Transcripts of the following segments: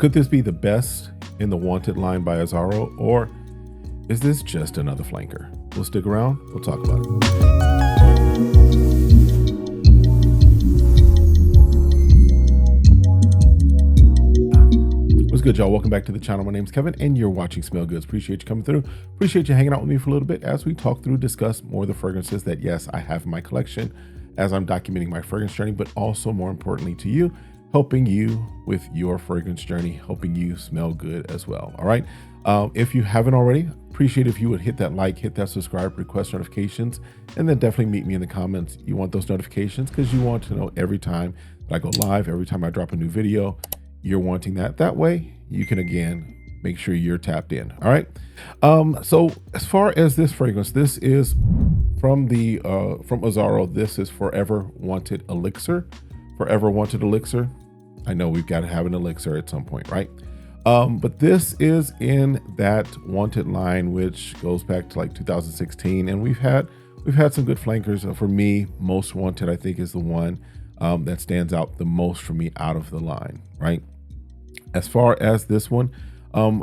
could this be the best in the Wanted line by Azzaro, or is this just another flanker? We'll stick around. We'll talk about it. What's good, y'all? Welcome back to the channel. My name's Kevin, and you're watching Smell Goods. Appreciate you coming through. Appreciate you hanging out with me for a little bit as we talk through, discuss more of the fragrances that, yes, I have in my collection as I'm documenting my fragrance journey, but also more importantly to you, helping you with your fragrance journey, helping you smell good as well. All right. If you haven't already, appreciate if you would hit that like, hit that subscribe, request notifications, and then definitely meet me in the comments. You want those notifications because you want to know every time that I go live, every time I drop a new video, you're wanting that. That way you can, again, make sure you're tapped in. All right. So as far as this fragrance, this is from Azzaro. This is Forever Wanted Elixir. Forever Wanted Elixir. I know we've got to have an elixir at some point, right? But this is in that Wanted line, which goes back to like 2016, and we've had some good flankers. For me, Most Wanted, I think, is the one that stands out the most for me out of the line, right? As far as this one, I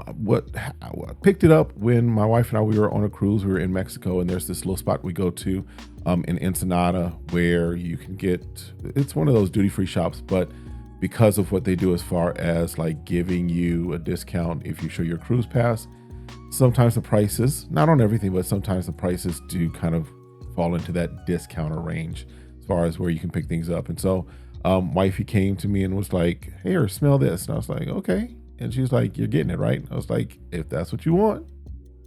picked it up when my wife and I, we were on a cruise. We were in Mexico, and there's this little spot we go to in Ensenada where you can get, it's one of those duty-free shops, but because of what they do as far as like giving you a discount if you show your cruise pass, sometimes the prices, not on everything, but sometimes the prices do kind of fall into that discounter range as far as where you can pick things up. And so wifey came to me and was like, "Here, smell this." And I was like, "Okay." And she's like, "You're getting it, right?" I was like, "If that's what you want,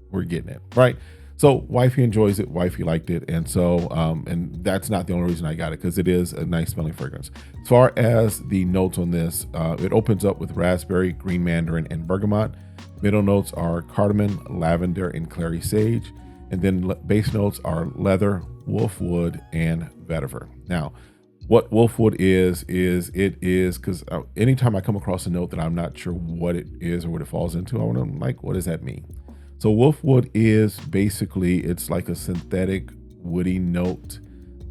we're getting it," right? So wifey enjoys it, wifey liked it. And so, and that's not the only reason I got it, because it is a nice smelling fragrance. As far as the notes on this, it opens up with raspberry, green mandarin, and bergamot. Middle notes are cardamom, lavender, and clary sage. And then base notes are leather, wolfwood, and vetiver. Now, what wolfwood is because anytime I come across a note that I'm not sure what it is or what it falls into, I want to like, what does that mean? So wolfwood is basically, it's like a synthetic woody note,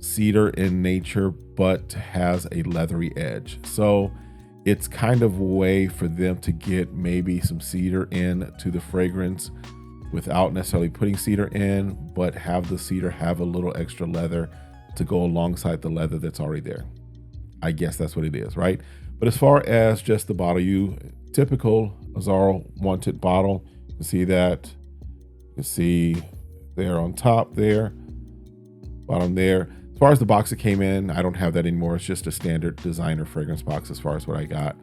cedar in nature, but has a leathery edge. So it's kind of a way for them to get maybe some cedar into the fragrance without necessarily putting cedar in, but have the cedar have a little extra leather to go alongside the leather that's already there. I guess that's what it is, right? But as far as just the bottle, typical Azzaro Wanted bottle, you can see that. You can see there on top there, bottom there. As far as the box it came in, I don't have that anymore. It's just a standard designer fragrance box as far as what I got.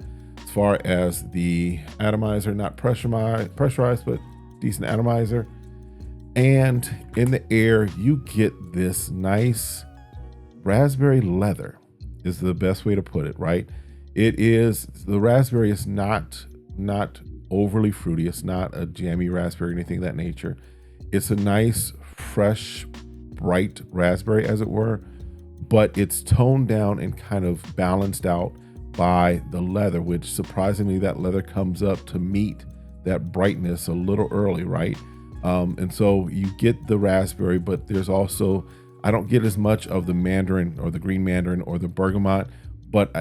As far as the atomizer, not pressurized, but decent atomizer. And in the air, you get this nice raspberry leather is the best way to put it, right? It is, the raspberry is not overly fruity. It's not a jammy raspberry or anything of that nature. It's a nice, fresh, bright raspberry, as it were, but it's toned down and kind of balanced out by the leather, which surprisingly, that leather comes up to meet that brightness a little early, right? And so you get the raspberry, but there's also, I don't get as much of the mandarin or the green mandarin or the bergamot, but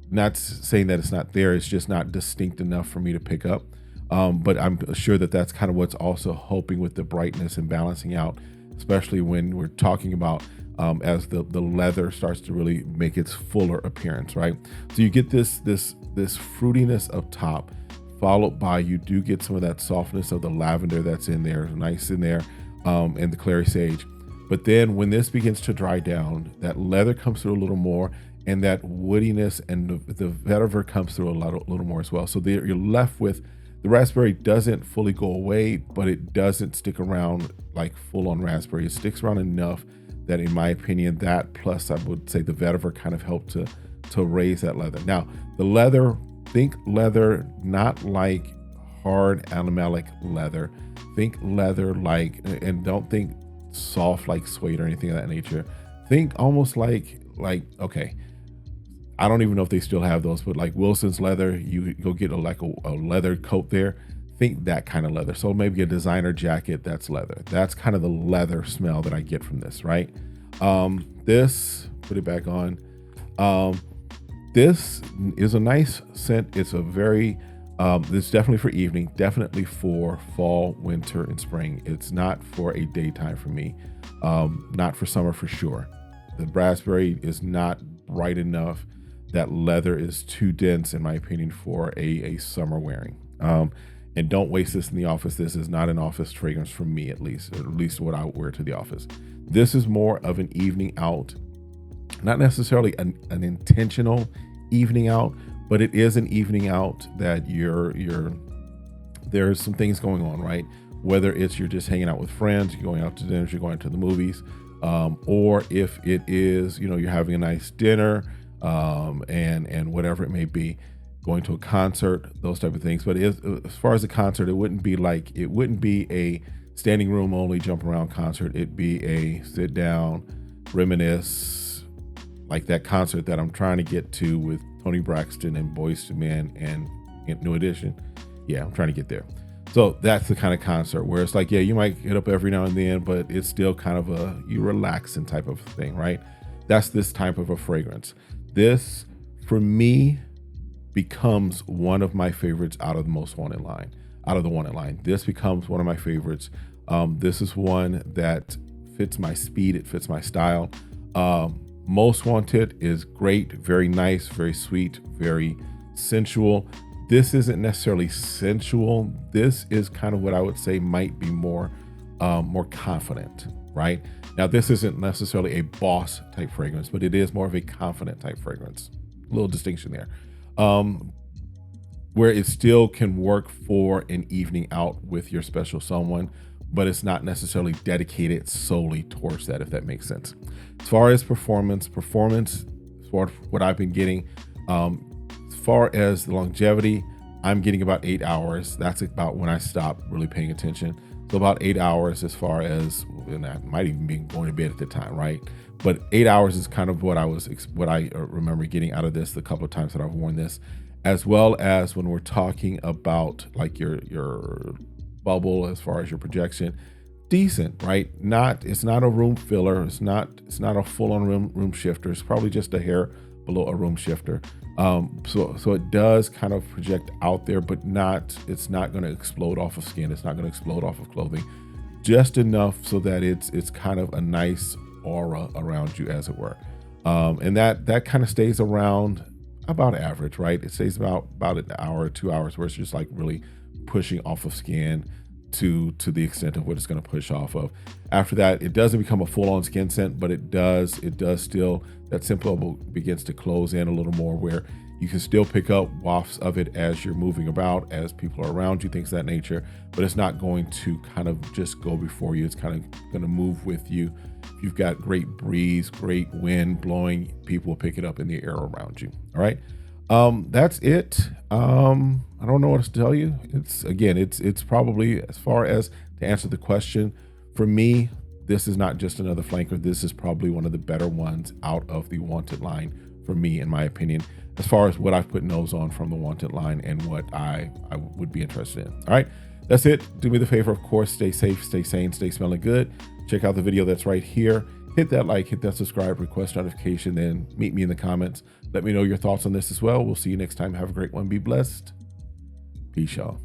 not saying that it's not there, it's just not distinct enough for me to pick up. But I'm sure that that's kind of what's also helping with the brightness and balancing out, especially when we're talking about as the leather starts to really make its fuller appearance, right? So you get this fruitiness up top, followed by, you do get some of that softness of the lavender that's in there, nice in there, and the clary sage. But then when this begins to dry down, that leather comes through a little more, and that woodiness and the vetiver comes through a little more as well. So there you're left with, the raspberry doesn't fully go away, but it doesn't stick around like full on raspberry. It sticks around enough that, in my opinion, that plus I would say the vetiver kind of helped to raise that leather. Now, the leather, think leather, not like hard animalic leather. Think leather like, and don't think soft like suede or anything of that nature. Think almost like okay, I don't even know if they still have those, but like Wilson's leather, you go get a leather coat there. Think that kind of leather. So maybe a designer jacket that's leather. That's kind of the leather smell that I get from this, right? This, put it back on. This is a nice scent. It's a very This is definitely for evening, definitely for fall, winter, and spring. It's not for a daytime for me. Not for summer for sure. The raspberry is not bright enough. That leather is too dense, in my opinion, for a summer wearing. And don't waste this in the office. This is not an office fragrance for me, at least what I would wear to the office. This is more of an evening out, not necessarily an intentional evening out, but it is an evening out that there's some things going on, right? Whether it's you're just hanging out with friends, you're going out to dinners, you're going to the movies, or if it is, you're having a nice dinner, and whatever it may be, going to a concert, those type of things. But as far as a concert, it wouldn't be a standing room only jump around concert. It'd be a sit down, reminisce, like that concert that I'm trying to get to with Tony Braxton and Boyz II Men and New Edition. Yeah, I'm trying to get there. So that's the kind of concert where it's like, yeah, you might get up every now and then, but it's still kind of you relaxing type of thing, right? That's this type of a fragrance. This, for me, becomes one of my favorites out of the wanted line. This becomes one of my favorites. This is one that fits my speed. It fits my style. Most Wanted is great, very nice, very sweet, very sensual. This isn't necessarily sensual. This is kind of what I would say might be more confident, right? Now, this isn't necessarily a boss type fragrance, but it is more of a confident type fragrance. A little distinction there. Where it still can work for an evening out with your special someone, but it's not necessarily dedicated solely towards that, if that makes sense. As far as performance, as far as what I've been getting, as far as the longevity, I'm getting about 8 hours. That's about when I stopped really paying attention. So about 8 hours as far as, and I might even be going to bed at the time, right? But 8 hours is kind of what I remember getting out of this the couple of times that I've worn this, as well as when we're talking about like your bubble as far as your projection, decent, right? It's not a room filler. It's not a full-on room shifter. It's probably just a hair below a room shifter. So it does kind of project out there, but it's not going to explode off of skin. It's not going to explode off of clothing, just enough so that it's kind of a nice aura around you, as it were. And that kind of stays around about average, right? It stays about an hour, 2 hours, where it's just like really pushing off of skin to the extent of what it's going to push off of. After that, it doesn't become a full-on skin scent, but it does still, that scent bubble begins to close in a little more, where you can still pick up wafts of it as you're moving about, as people are around you, things of that nature, but it's not going to kind of just go before you. It's kind of going to move with you. If you've got great breeze, great wind blowing, people will pick it up in the air around you. All right. That's it. I don't know what else to tell you. It's probably, as far as to answer the question, for me, this is not just another flanker. This is probably one of the better ones out of the Wanted line for me, in my opinion, as far as what I've put nose on from the Wanted line and what I would be interested in. All right, that's it. Do me the favor, of course, stay safe, stay sane, stay smelling good. Check out the video that's right here. Hit that like, hit that subscribe, request notification, then meet me in the comments. Let me know your thoughts on this as well. We'll see you next time. Have a great one. Be blessed. Peace, y'all.